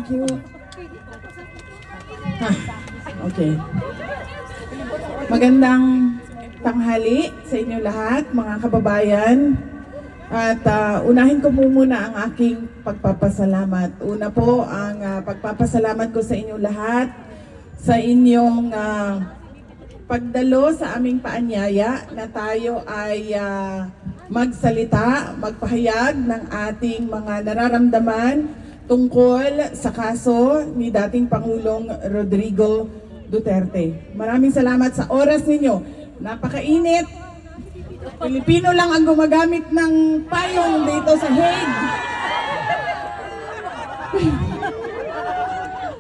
Thank you. Okay. Magandang tanghali sa inyo lahat, mga kababayan. At unahin ko muna ang aking pagpapasalamat. Una po, ang pagpapasalamat ko sa inyo lahat sa inyong pagdalo sa aming paanyaya na tayo ay magsalita, magpahayag ng ating mga nararamdaman tungkol sa kaso ni dating Pangulong Rodrigo Duterte. Maraming salamat sa oras ninyo. Napakainit. Pilipino lang ang gumagamit ng payong dito sa Hague.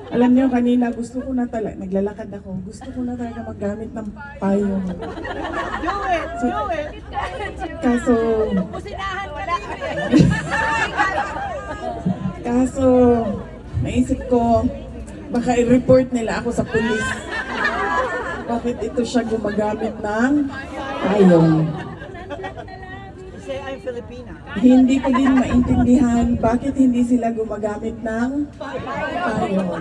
Alam niyo, kanina gusto ko na talaga, naglalakad ako, gusto ko na talaga maggamit ng payong. Do it! Do it! Kaso, kaso, naisip ko, baka i-report nila ako sa pulis. Bakit ito siya gumagamit ng payong? Say I'm Filipina. Hindi ko din maintindihan bakit hindi sila gumagamit ng payong.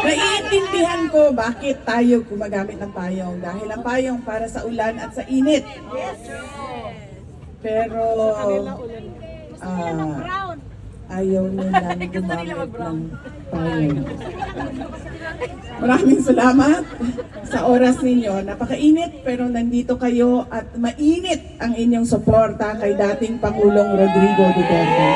Naiintindihan ko bakit tayo gumagamit ng payong. Dahil ang payong para sa ulan at sa init. Pero ayaw nilang gumamit ng payong. Maraming salamat sa oras ninyo. Napakainit pero nandito kayo at mainit ang inyong suporta kay dating Pangulong Rodrigo Duterte.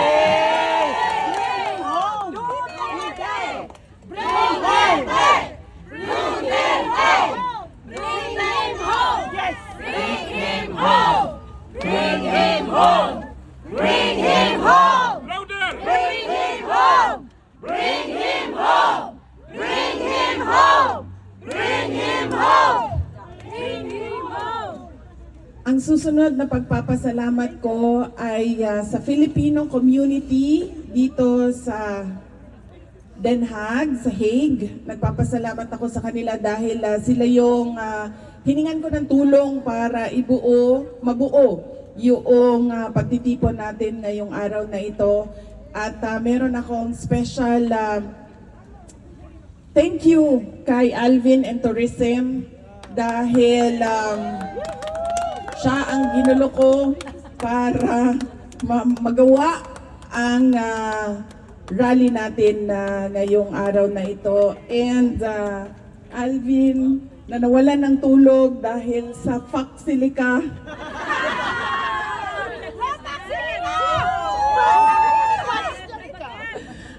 Ang susunod na pagpapasalamat ko ay sa Filipino community dito sa Den Haag, sa Hague. Nagpapasalamat ako sa kanila dahil sila yung hiningan ko ng tulong para mabuo yung pagtitipon natin ngayong araw na ito. At meron akong special thank you kay Alvin and Tourism dahil siya ang ginulo ko para magawa ang rally natin ngayong araw na ito. And Alvin, na nawalan ng tulog dahil sa faksilika.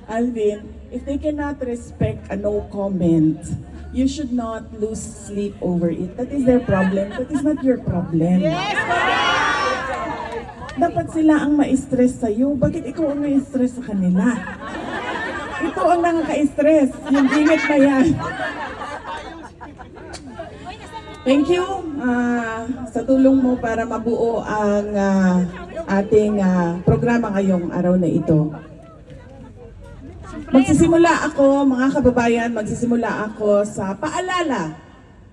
Alvin, if they cannot respect a no comment, you should not lose sleep over it. That is their problem. That is not your problem. Yes! Dapat sila ang ma-stress sa'yo. Bakit ikaw ang ma-stress sa kanila? Ito ang nakaka-stress. Yung init na yan. Thank you sa tulong mo para mabuo ang ating programa ngayong araw na ito. Magsisimula ako sa paalala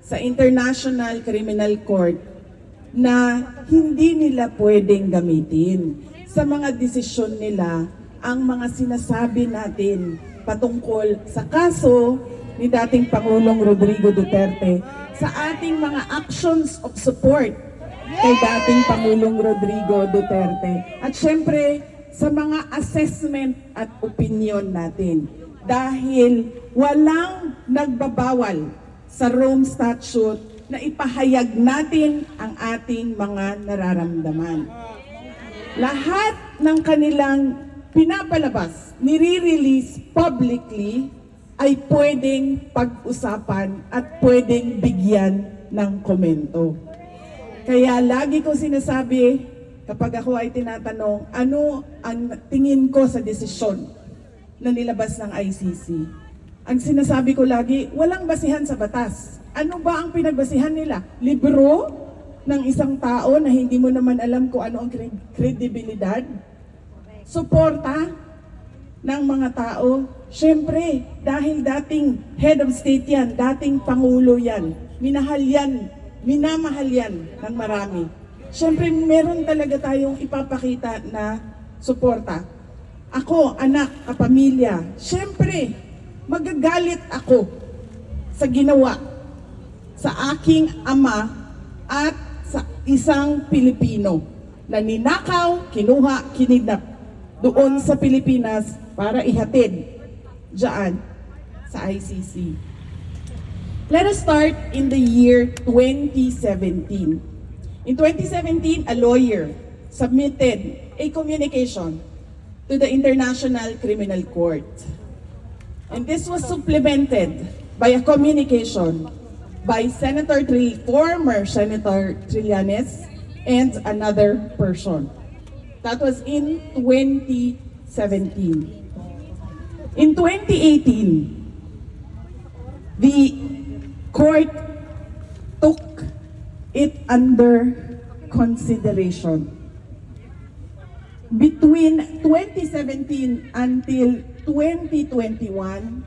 sa International Criminal Court na hindi nila pwedeng gamitin sa mga desisyon nila ang mga sinasabi natin patungkol sa kaso ni dating Pangulong Rodrigo Duterte sa ating mga actions of support kay dating Pangulong Rodrigo Duterte. At syempre, sa mga assessment at opinion natin. Dahil walang nagbabawal sa Rome Statute na ipahayag natin ang ating mga nararamdaman. Lahat ng kanilang pinapalabas, nire-release publicly, ay pwedeng pag-usapan at pwedeng bigyan ng komento. Kaya lagi ko sinasabi, kapag ako ay tinatanong, ano ang tingin ko sa desisyon na nilabas ng ICC? Ang sinasabi ko lagi, walang basihan sa batas. Ano ba ang pinagbasihan nila? Libro ng isang tao na hindi mo naman alam kung ano ang kredibilidad? Suporta ng mga tao? Siyempre, dahil dating head of state yan, dating pangulo yan, minamahal yan ng marami. Siyempre, meron talaga tayong ipapakita na suporta. ako, anak, kapamilya, syempre, magagalit ako sa ginawa sa aking ama at sa isang Pilipino na ninakaw, kinuha, kinidnap doon sa Pilipinas para ihatid diyan sa ICC. Let us start in the year 2017. In 2017, a lawyer submitted a communication to the International Criminal Court. And this was supplemented by a communication by former Senator Trillanes and another person. That was in 2017. In 2018, the court took it under consideration. Between 2017 until 2021,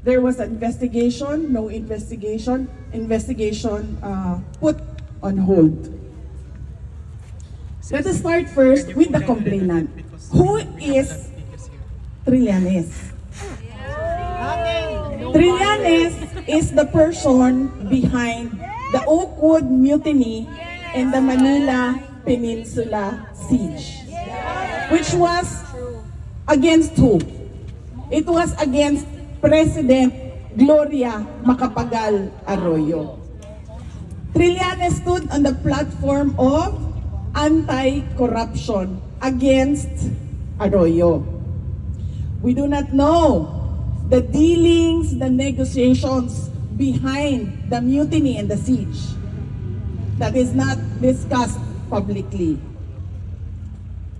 there was an investigation, no investigation, put on hold. Let us start first with the complainant. Who is Trillanes? Trillanes is the person behind the Oakwood Mutiny and the Manila Peninsula Siege, which was against who? It was against President Gloria Macapagal Arroyo. Trillanes stood on the platform of anti-corruption against Arroyo. We do not know the dealings, the negotiations behind the mutiny and the siege. That is not discussed publicly.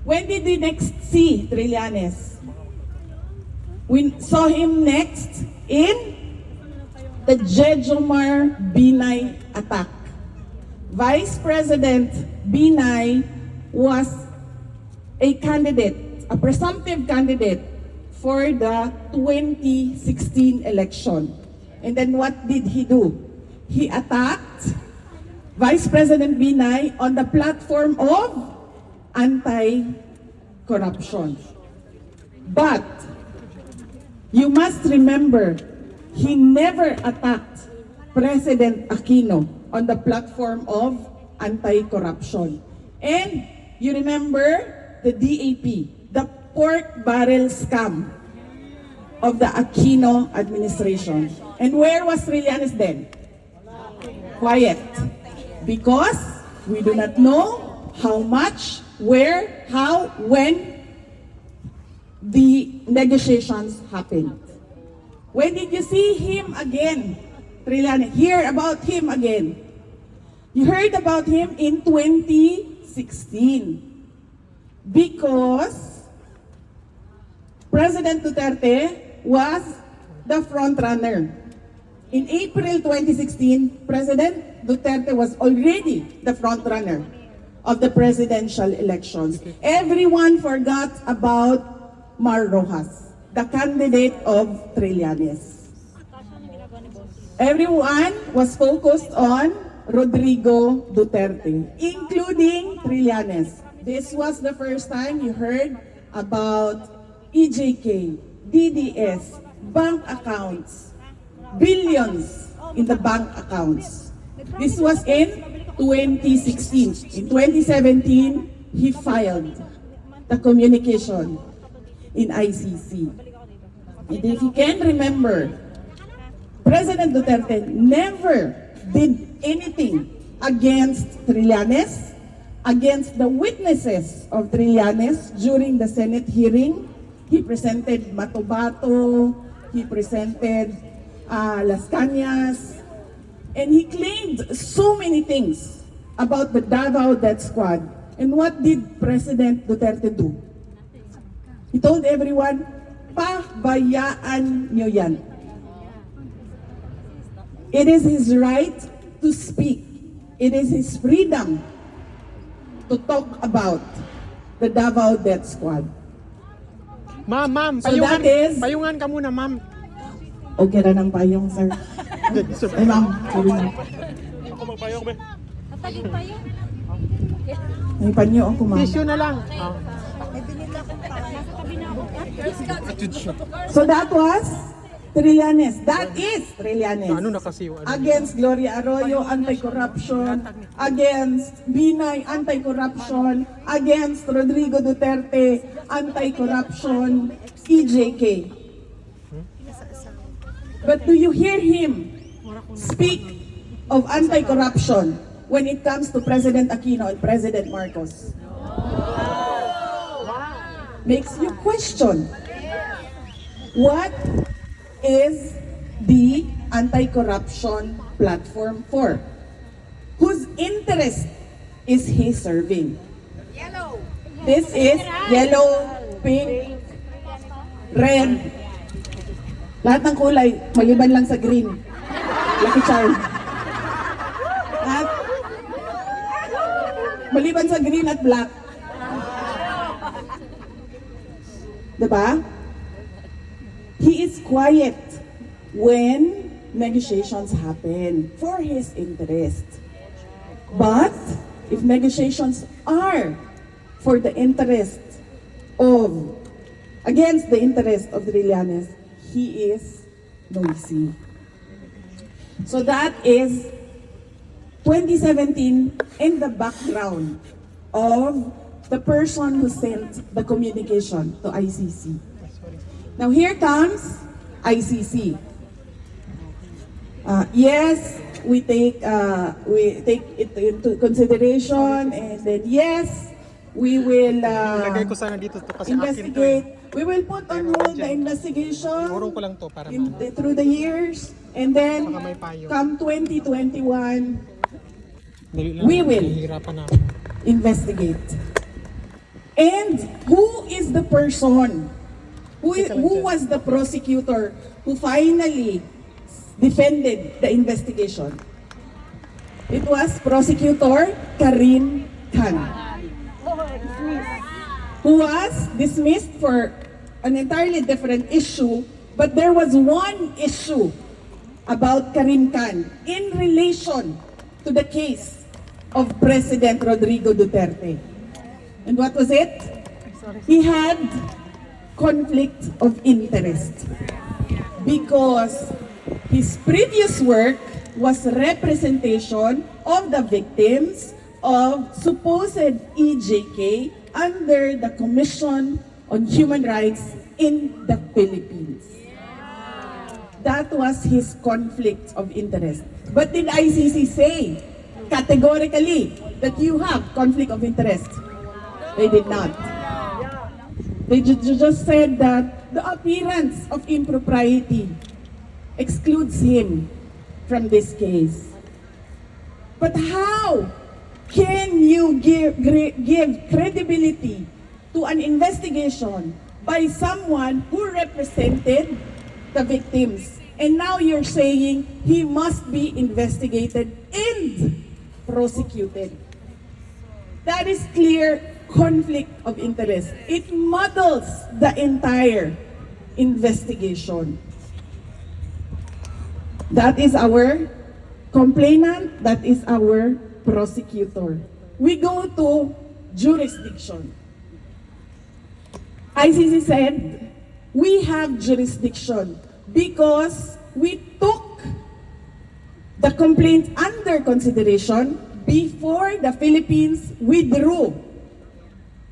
When did we next see Trillanes? We saw him next in the Jejomar Binay attack. Vice President Binay was a candidate, a presumptive candidate for the 2016 election. And then what did he do? He attacked Vice President Binay on the platform of anti-corruption. But you must remember, he never attacked President Aquino on the platform of anti-corruption. And you remember the DAP, the pork barrel scam of the Aquino administration. And where was Trillanes then? Quiet. Because we do not know how much, where, how, when the negotiations happened. When did you see him again? Trillanes, hear about him again. You heard about him in 2016 because President Duterte was the front runner. In April 2016, President Duterte was already the front runner of the presidential elections. Everyone forgot about Mar Rojas, the candidate of Trillanes. Everyone was focused on Rodrigo Duterte, including Trillanes. This was the first time you heard about EJK, DDS, bank accounts, billions in the bank accounts. This was in 2016. In 2017, he filed the communication in ICC. And if you can remember, President Duterte never did anything against Trillanes, against the witnesses of Trillanes during the Senate hearing. He presented Matobato, he presented Las Cañas, and he claimed so many things about the Davao Death Squad. And what did President Duterte do? He told everyone, pabayaan nyo yan. It is his right to speak. It is his freedom to talk about the Davao Death Squad. Ma'am, So that is- payungan ka muna, ma'am. Okay na ng payong, sir. Ay, ma'am. Sorry, ma'am. Ako magpayong, be. May panyo ako, ma'am. Tissue na lang. So that was Trillanes. That is Trillanes. Ano na kasi yung ano? Against Gloria Arroyo, anti-corruption. Against Binay, anti-corruption. Against Rodrigo Duterte, anti-corruption. EJK. But do you hear him speak of anti-corruption when it comes to President Aquino and President Marcos? Makes you question. What is the anti-corruption platform for? Whose interest is he serving? Yellow. This is yellow, pink, red. Lahat ng kulay, maliban lang sa green. Lucky charm. At maliban sa green at black. Diba? He is quiet when negotiations happen for his interest. But if negotiations are for the interest of, against the interest of the Trillanes, he is noisy. So that is 2017 in the background of the person who sent the communication to ICC. Now here comes ICC. Yes, we take it into consideration, and then yes, we will Lagay ko sana dito to kasi akin to eh. investigate. We will put on hold the investigation Urong ko lang to para through the years, and then Baka may payo. come 2021, Dali lang, we will nahihirapan na. investigate. And who is the person? Who was the prosecutor who finally defended the investigation? It was Prosecutor Karim Khan, who was dismissed for an entirely different issue, but there was one issue about Karim Khan in relation to the case of President Rodrigo Duterte. And what was it? He had conflict of interest because his previous work was representation of the victims of supposed EJK under the Commission on Human Rights in the Philippines. That was his conflict of interest. But did ICC say categorically that you have conflict of interest? They did not. They just said that the appearance of impropriety excludes him from this case. But how can you give credibility to an investigation by someone who represented the victims? And now you're saying he must be investigated and prosecuted. That is clear conflict of interest. It muddles the entire investigation. That is our complainant, that is our prosecutor. We go to jurisdiction. ICC said, we have jurisdiction because we took the complaint under consideration before the Philippines withdrew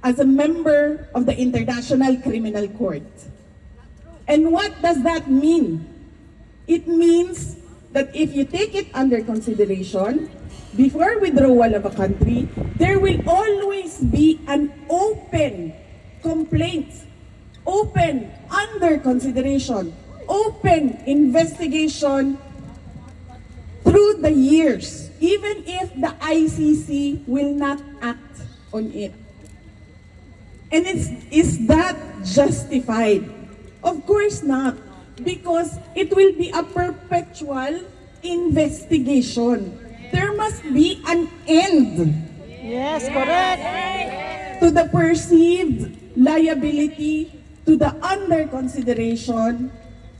as a member of the International Criminal Court. And what does that mean? It means that if you take it under consideration, before withdrawal of a country, there will always be an open complaint, open under consideration, open investigation through the years, even if the ICC will not act on it. And is that justified? Of course not, because it will be a perpetual investigation. There must be an end. Yes, correct. To the perceived liability, to the under consideration,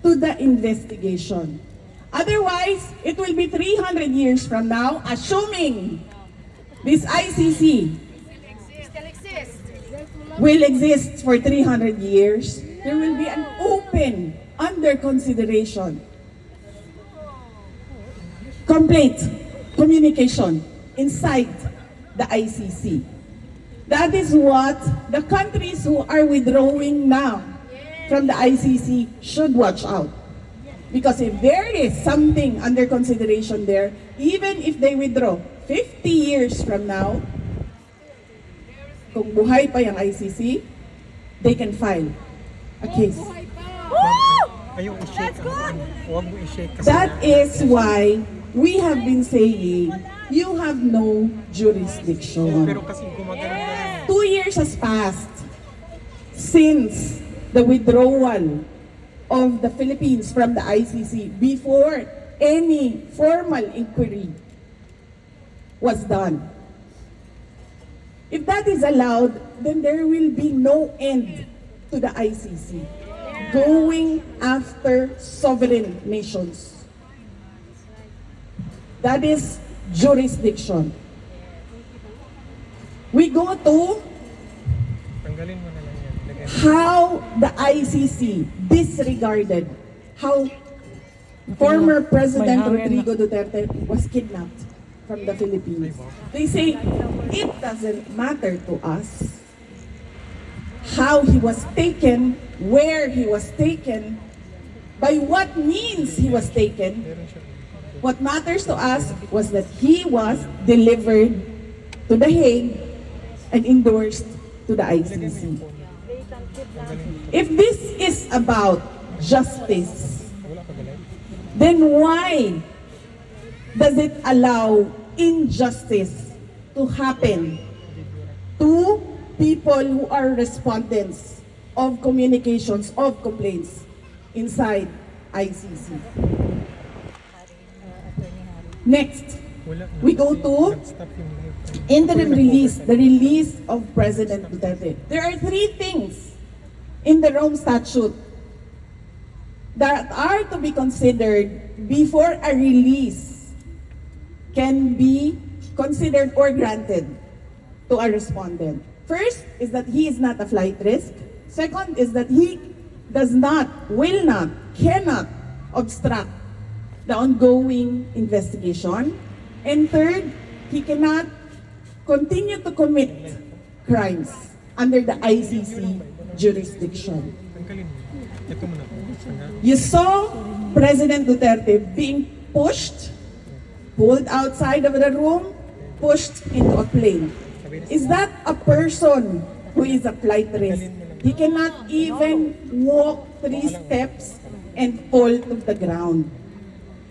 to the investigation. Otherwise, it will be 300 years from now, assuming this ICC Still exists. will exist for 300 years. There will be an open, under consideration, complaint, communication inside the ICC. That is what the countries who are withdrawing now from the ICC should watch out. Because if there is something under consideration there, even if they withdraw 50 years from now, kung buhay pa yung ICC, they can file a case. Ayaw i-shake. Huwag mo i-shake kasi That is why we have been saying, you have no jurisdiction. pero kasi gumagano 2 years has passed since the withdrawal of the Philippines from the ICC before any formal inquiry was done. If that is allowed, then there will be no end to the ICC going after sovereign nations. That is jurisdiction. We go to Tanggalin mo na lang yan. Lagay mo. how the ICC disregarded how former President Rodrigo Duterte was kidnapped from the Philippines. They say it doesn't matter to us how he was taken, where he was taken, by what means he was taken. Meron siya. What matters to us was that he was delivered to The Hague and endorsed to the ICC. If this is about justice, Wala ka galay. then why does it allow injustice to happen to people who are respondents of communications, of complaints inside ICC? Next, Wala na. we go to Nag-stop yung live. interim release, the release of President Duterte. There are 3 things in the Rome Statute that are to be considered before a release can be considered or granted to a respondent. First is that he is not a flight risk. Second is that he does not, will not, cannot obstruct the ongoing investigation. And third, he cannot continue to commit crimes under the ICC jurisdiction. Tanggalin mo. Ito mo na. Tanggal. You saw President Duterte being pushed, pulled outside of the room, pushed into a plane. Is that a person who is a flight risk? He cannot even walk 3 steps and fall to the ground.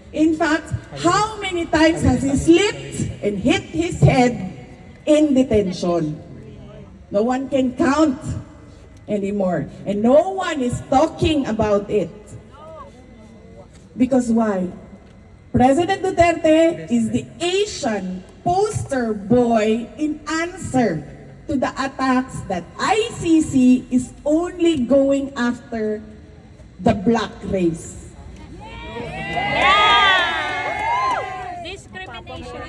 In fact, how many times has he slipped and hit his head in detention? No one can count anymore. And no one is talking about it. Because why? President Duterte is the Asian poster boy in answer to the attacks that ICC is only going after the black race. Discrimination.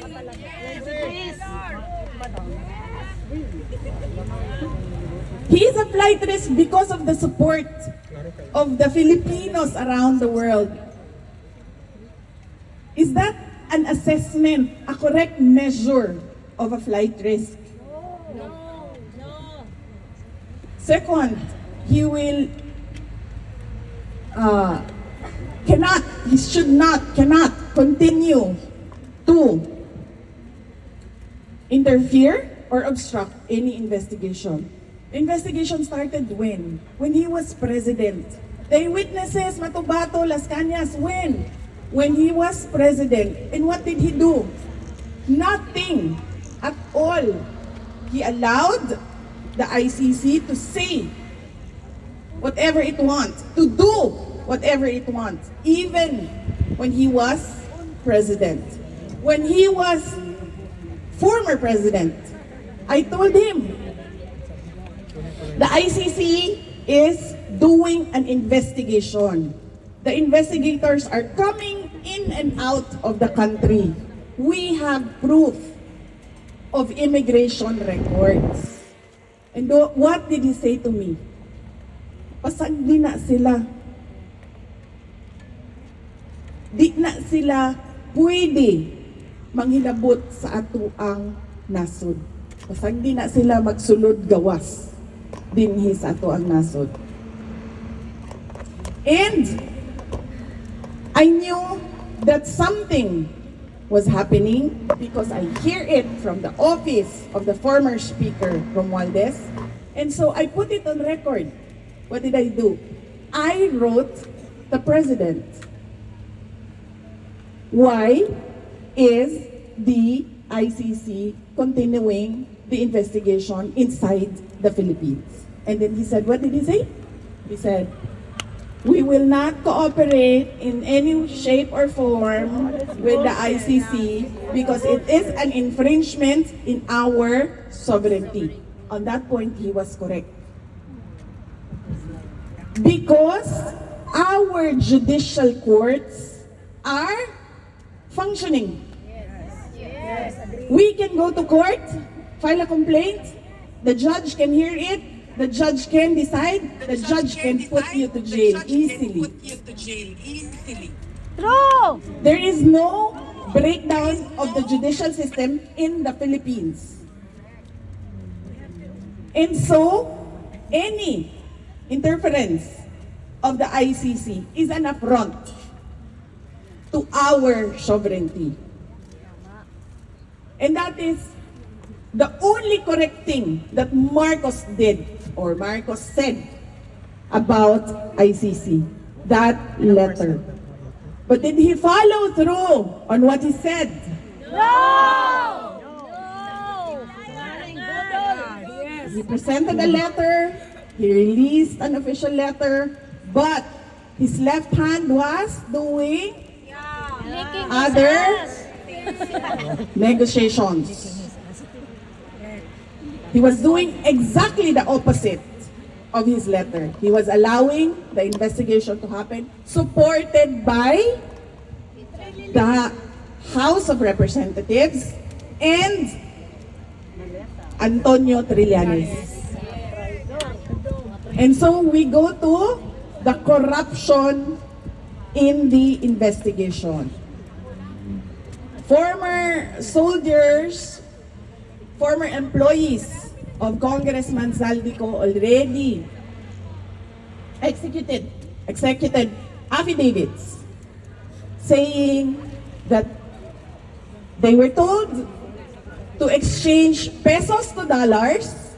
He is a flight risk because of the support of the Filipinos around the world. Is that an assessment, a correct measure of a flight risk? No. Second, he will cannot continue to interfere or obstruct any investigation. The investigation started when? When he was president. The witnesses, Matubato, Las Cañas, when? When he was president. And what did he do? Nothing at all. He allowed the ICC to say whatever it wants, to do whatever it wants, even when he was president. When he was former president, I told him, the ICC is doing an investigation. The investigators are coming in and out of the country. We have proof of immigration records. And what did he say to me? Pasagdi na sila. Di na sila pwede manghilabot sa ato ang nasod. Pasagdi na sila magsulod gawas dinhi sa ato ang nasod. And I knew that something was happening because I hear it from the office of the former speaker, Romualdez. And so I put it on record. What did I do? I wrote the president. Why is the ICC continuing the investigation inside the Philippines? And then he said, what did he say? He said, we will not cooperate in any shape or form with the ICC because it is an infringement in our sovereignty. On that point, he was correct. Because our judicial courts are functioning. We can go to court, file a complaint, the judge can hear it, the judge can decide, the judge can put you to jail easily. True! There is no breakdown of the judicial system in the Philippines. And so, any interference of the ICC is an affront to our sovereignty. And that is the only correct thing that Marcos did or Marcos said about ICC, that letter. But did he follow through on what he said? No! He presented a letter, he released an official letter, but his left hand was doing other negotiations. He was doing exactly the opposite of his letter. He was allowing the investigation to happen, supported by the House of Representatives and Antonio Trillanes. And so we go to the corruption in the investigation. Former soldiers, former employees of Congressman Zaldico already executed affidavits saying that they were told to exchange pesos to dollars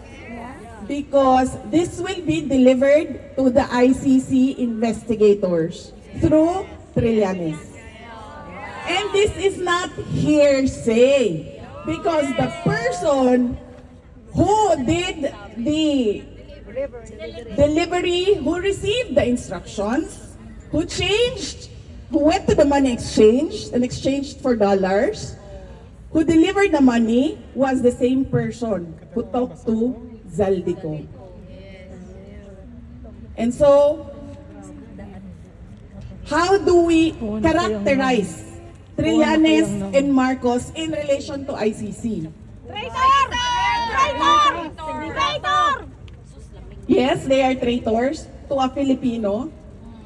because this will be delivered to the ICC investigators through Trillanes. And this is not hearsay because the person who did the delivery, who received the instructions, who went to the money exchange and exchanged for dollars, who delivered the money was the same person who talked to Zaldico. And so, how do we characterize Trillanes and Marcos in relation to ICC? Traitor! Traitor! Traitor! Yes, they are traitors to a Filipino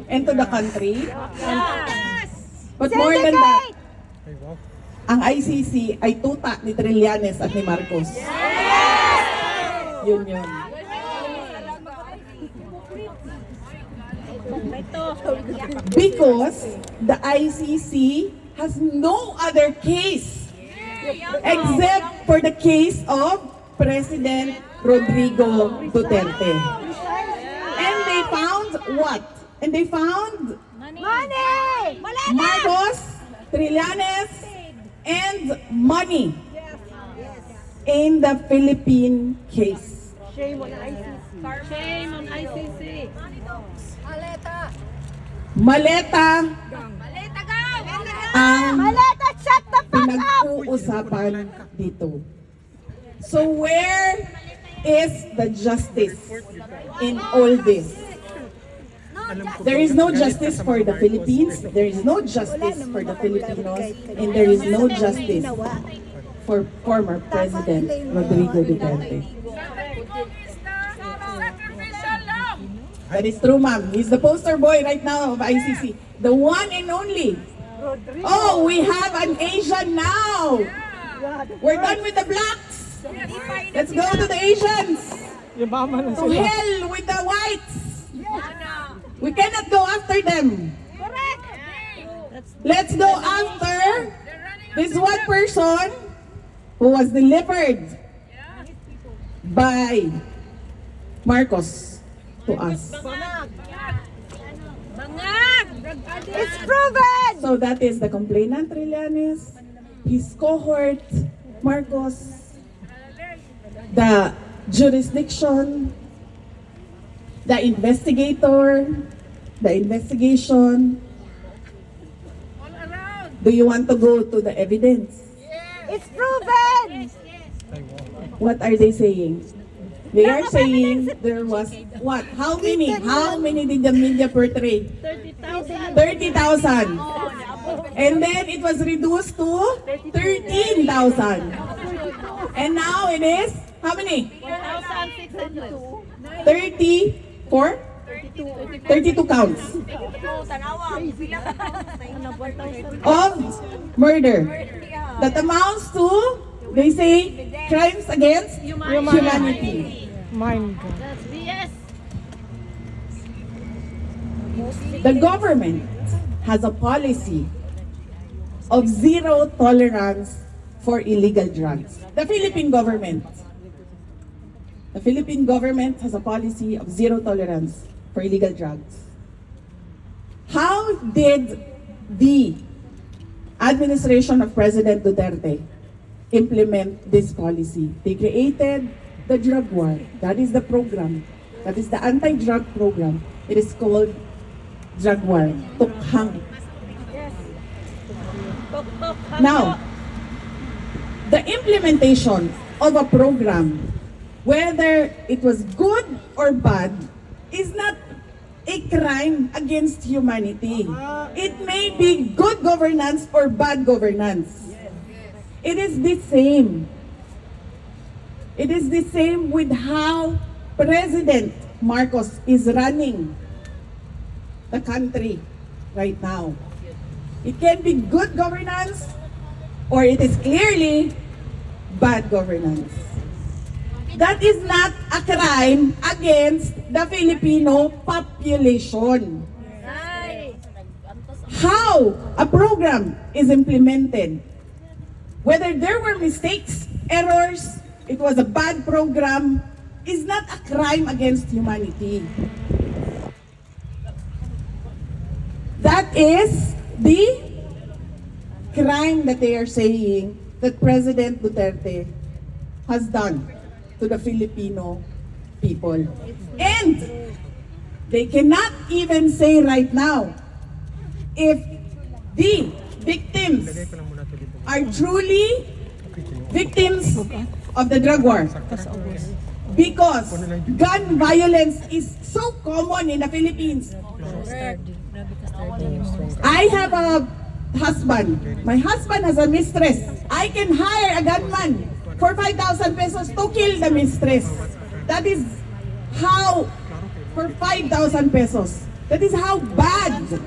and to the country. Yes! But more than that, Ay, wow. ang ICC ay tuta ni Trillanes at ni Marcos. Yun yun. Because the ICC has no other case except for the case of President Rodrigo Duterte. And they found what? And they found Money! Marcos, Trillanes, and money in the Philippine case. Shame on ICC. Maleta ang Maleta, shut the fuck up! pinag-uusapan dito. So where is the justice in all this? There is no justice for the Philippines, there is no justice for the Filipinos, and there is no justice for former President Rodrigo Duterte. Sacrificial lamb. That is true, ma'am. He's the poster boy right now of ICC. The one and only. Oh, we have an Asian now. We're done with the blacks. Let's go to the Asians. Yumaman na To sila. hell with the whites. We cannot go after them. Correct. Let's go after this one person who was delivered by Marcos to us. It's proven. So that is the complainant, Trillanes, his cohort, Marcos, the jurisdiction, the investigator, the investigation. Do you want to go to the evidence? It's proven. What are they saying? They are saying there was what? How many? How many did the media portray? 30,000. And then it was reduced to 13,000. And now it is how many? 34? 32 counts of murder. That amounts to, they say, crimes against humanity. Mind God. The government has a policy of zero tolerance for illegal drugs. The Philippine government. The Philippine government has a policy of zero tolerance for illegal drugs. How did the administration of President Duterte implement this policy? They created the drug war. That is the program. That is the anti-drug program. It is called drug war. Tukhang. Now, the implementation of a program, whether it was good or bad, is not a crime against humanity. It may be good governance or bad governance. It is the same. It is the same with how President Marcos is running the country right now. It can be good governance or it is clearly bad governance. That is not a crime against the Filipino population. How a program is implemented, whether there were mistakes, errors, it was a bad program, is not a crime against humanity. That is the crime that they are saying that President Duterte has done to the Filipino people. And they cannot even say right now if the victims are truly victims of the drug war. Because gun violence is so common in the Philippines. I have a husband. My husband has a mistress. I can hire a gunman for 5,000 pesos to kill the mistress. That is how, for 5,000 pesos, that is how bad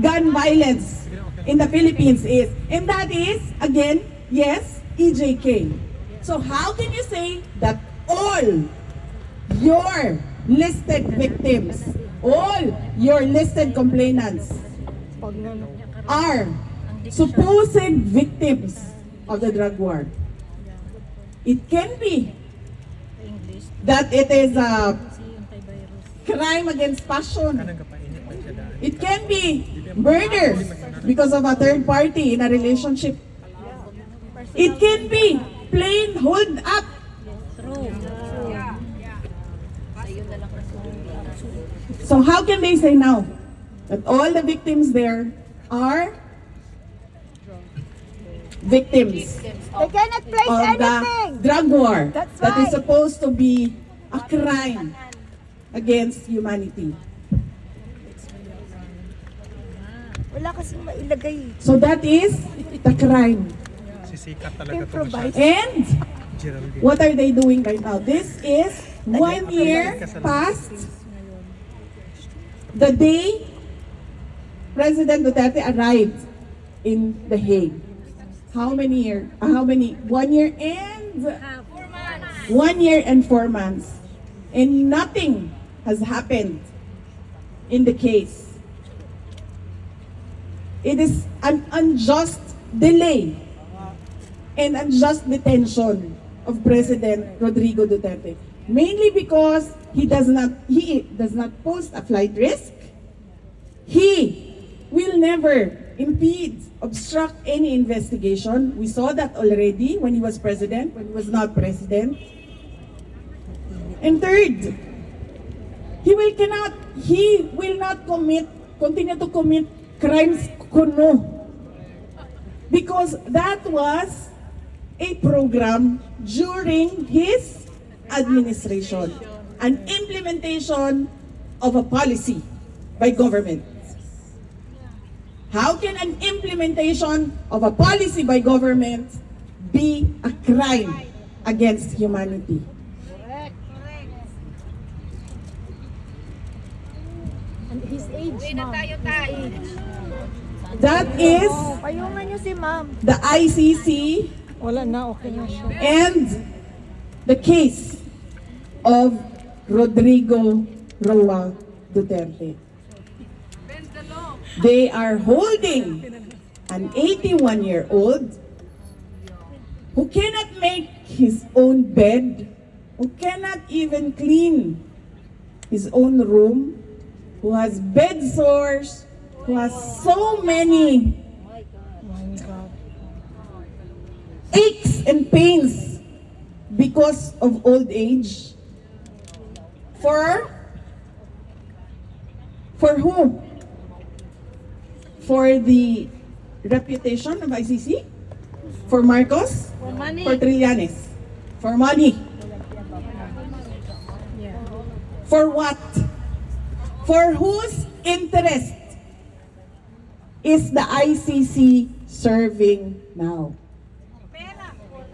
gun violence in the Philippines is. And that is, again, yes, EJK. So how can you say that all your listed victims, all your listed complainants are supposed victims of the drug war? It can be that it is a crime against passion. It can be murder because of a third party in a relationship. It can be plain hold up. So how can they say now that all the victims there are victims They cannot place of the anything. drug war That's that is right. supposed to be a crime against humanity? Wala kasing mailagay. So that is the crime. Sisikat talaga to Improvise. And Geraldine. What are they doing right now? This is 1 year past the day President Duterte arrived in The Hague. How many years? How many? 1 year and 1 year and 4 months. And nothing has happened in the case. It is an unjust delay and unjust detention of President Rodrigo Duterte. Mainly because he does not pose a flight risk. He will never impede, obstruct any investigation. We saw that already when he was president, when he was not president. And third, he will not continue to commit crimes kuno. Because that was a program during his administration, an implementation of a policy by government. How can an implementation of a policy by government be a crime against humanity? And his age, ma'am. That is Payungan niyo si ma'am. the ICC Wala na, okay na siya. and the case of Rodrigo Roa Duterte. They are holding an 81-year-old who cannot make his own bed, who cannot even clean his own room, who has bed sores, who has so many aches and pains because of old age. For who? For the reputation of ICC? For Marcos? For money. For Trillanes? For money? For what? For whose interest is the ICC serving now?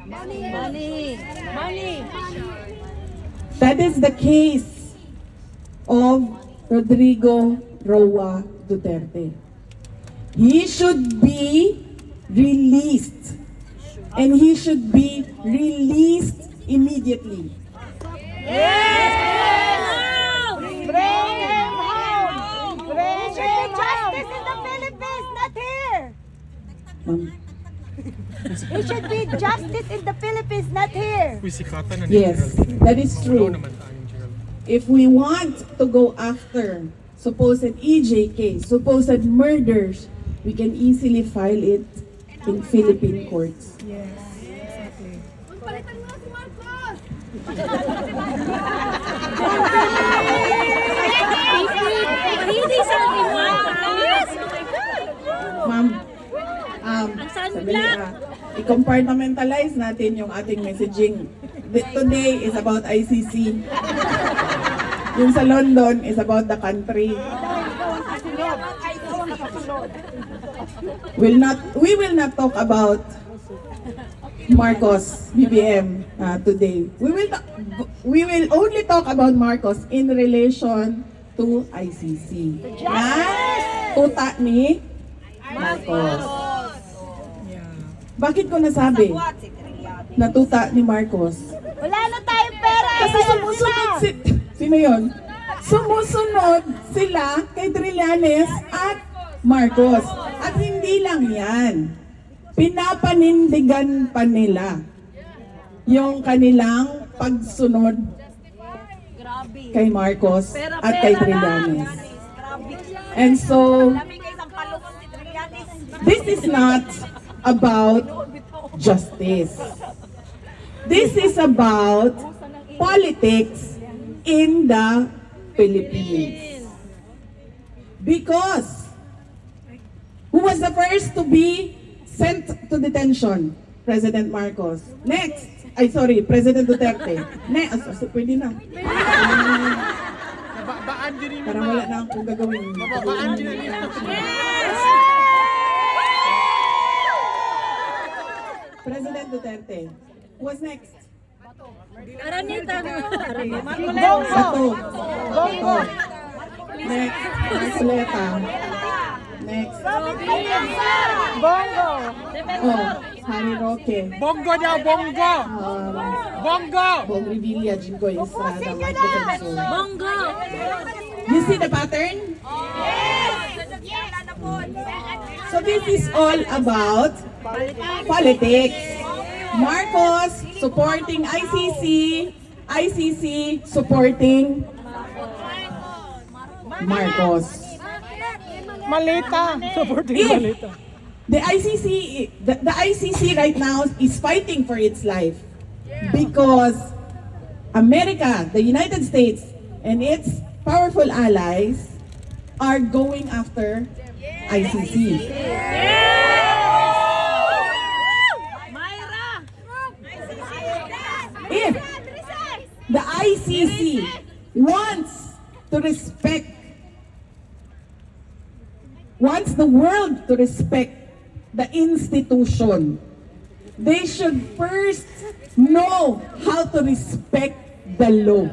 Money. Money. Money. That is the case of Rodrigo Roa Duterte. He should be released, and he should be released immediately. Yes! Bring him home! Bring him justice in the Philippines, not here! Ma'am. It should be justice in the Philippines, not here! Uy, sikatan na ni Yes, Geraldine. that is true. Wala naman tayong Geraldine. If we want to go after supposed EJK, supposed murders, we can easily file it in Philippine courts. Ma'am, sandali i-compartmentalize natin yung ating messaging. Today is about ICC. Yung sa London is about the country. We will not talk about Marcos BBM today. We will only talk about Marcos in relation to ICC. Tuta ni Marcos. Bakit ko nasabi na tuta ni Marcos? Wala na tayong pera! Kasi sumusunod sino yon? Sumusunod sila kay Trillanes at Marcos. At hindi lang yan. Pinapanindigan pa nila yung kanilang pagsunod kay Marcos at kay Trillanes. And so, this is not about justice. This is about politics in the Philippines. Because who was the first to be sent to detention? President Marcos. Next, President Duterte. Next, pwede na. Babaan din ni Parang wala na akong gagawin. Babaan din ni President Duterte. Who was next? Sato. Sato. Next. Marcoleta. Next. Bongo. Oh, Harry Roque. Bongo daw, bongo! Bongo! Bong Revilla, Jingo Estrada, Mike Defensor. Bongo. You see the pattern? So this is all about politics. Marcos supporting ICC, ICC supporting Marcos. Malita! Supporting If Malita. the ICC right now is fighting for its life because America, the United States, and its powerful allies are going after ICC. If the ICC wants the world to respect the institution, they should first know how to respect the law.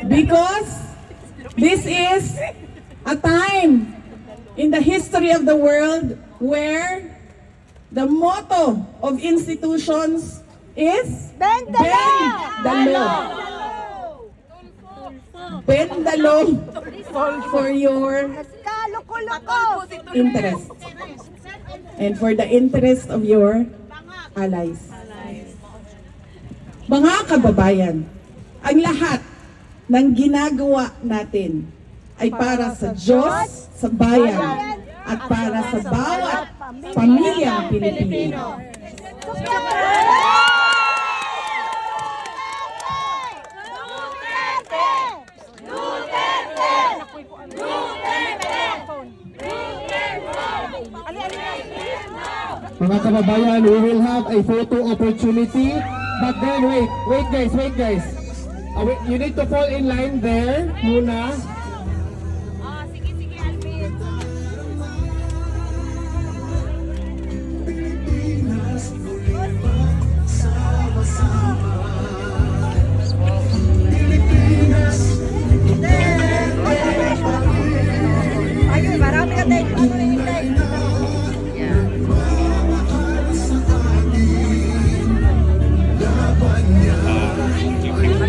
Because this is a time in the history of the world where the motto of institutions is Bend the law. Bend the law for your Kaluko-luko. interest and for the interest of your allies. Mga kababayan, ang lahat ng ginagawa natin ay para sa Diyos, sa bayan, at para sa bawat pamilyang Pilipino. Mga kababayan, we will have a photo opportunity. But then wait guys. You need to fall in line there muna.